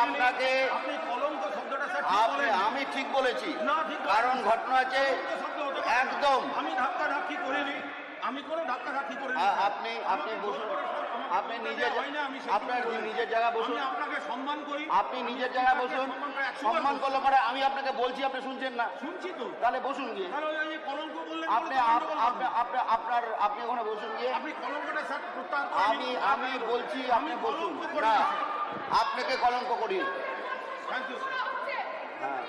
আপনাকে আমি ঠিক বলেছি, কারণ ঘটনা আছে একদম। আমি ধাক্কাধাক্কি করিনি, আমি কোনো ধাক্কাধাক্কি করিনি। আপনি বসুন, আপনি আপনার নিজের জায়গা বসুন। আপনাকে সম্মান করি, আপনি নিজের জায়গায় বসুন। সম্মান করলে পরে আমি আপনাকে বলছি, আপনি শুনছেন না? শুনছি তো। তাহলে বসুন গিয়ে। কলঙ্ক বললেন আপনি ওখানে বসুন গিয়ে। আপনি কলঙ্কটা স্যার প্রত্যাহার আমি বলছি আপনি বসুন না, আপনাকে কলঙ্ক করি। Thank you sir. হ্যাঁ,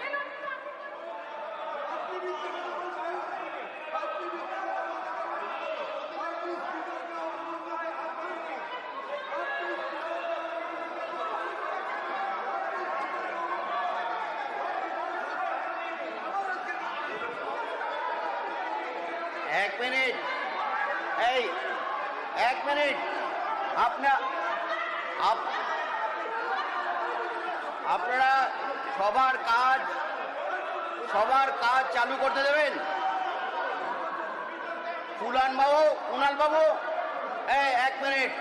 এক মিনিট, এই এক মিনিট। আপনারা সবার কাজ চালু করতে দেবেন। কুণাল বাবু, এই এক মিনিট।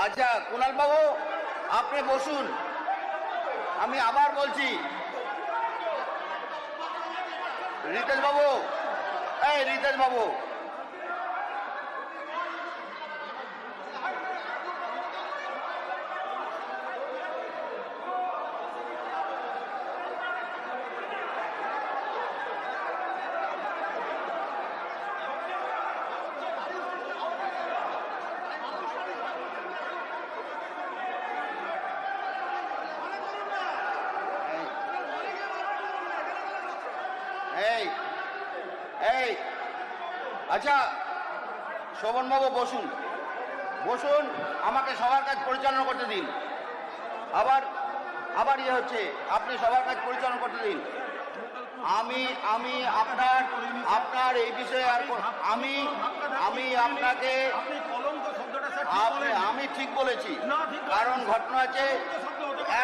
আচ্ছা কুণাল বাবু, আপনি বসুন। আমি আবার বলছি, রিতেশ বাবু, এই রিতেশ বাবু, এই এই আচ্ছা শোভনবাবু বসুন, আমাকে সবার কাজ পরিচালনা করতে দিন। আবার ইয়ে হচ্ছে, আপনি সবার কাজ পরিচালনা করতে দিন। আমি আপনার এই বিষয়ে আর আমি আপনাকে আমি ঠিক বলেছি, কারণ ঘটনা আছে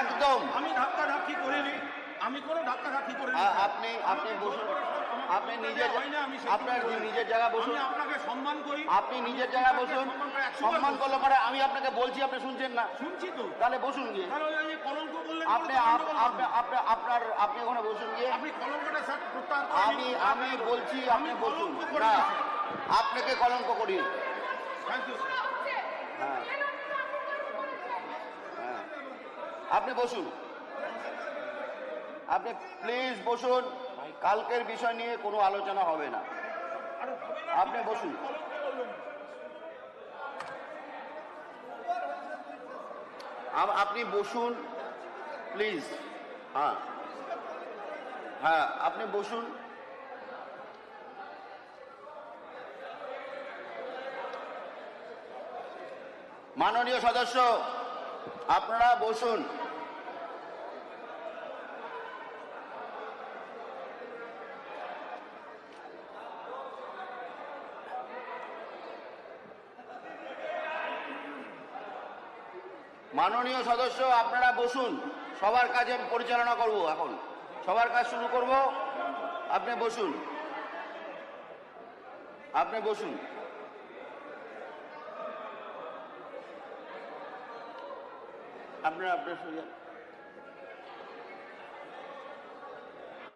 একদম। আমি ধাক্কাধাক্কি করিনি, আমি কোনো ধাক্কাধাক্কি করিনি। আপনি বসুন, আপনি আপনার নিজের জায়গা বসুন। আপনাকে সম্মান করি, আপনি নিজের জায়গা বসুন। সম্মান করলে পরে আমি আপনাকে বলছি, আপনি শুনছেন না? শুনছি তো। তাহলে বসুন গিয়ে। কলঙ্ক বললেন আপনি ওখানে বসুন গিয়ে। আপনি কলঙ্কটা স্যার প্রত্যাহার আমি বলছি আপনি বসুন না, আপনাকে কলঙ্ক করি। Thank you sir. হ্যাঁ, হ্যাঁ, আপনি বসুন, আপনি প্লিজ বসুন। কালকের বিষয় নিয়ে কোনো আলোচনা হবে না, আপনি বসুন। আপনি বসুন প্লিজ। হ্যাঁ হ্যাঁ, আপনি বসুন। মাননীয় সদস্য, আপনারা বসুন। মাননীয় সদস্য, আপনারা বসুন। সবার কাজ আমি পরিচালনা করব, এখন সবার কাজ শুরু করব। আপনি বসুন, আপনি বসুন। আপনার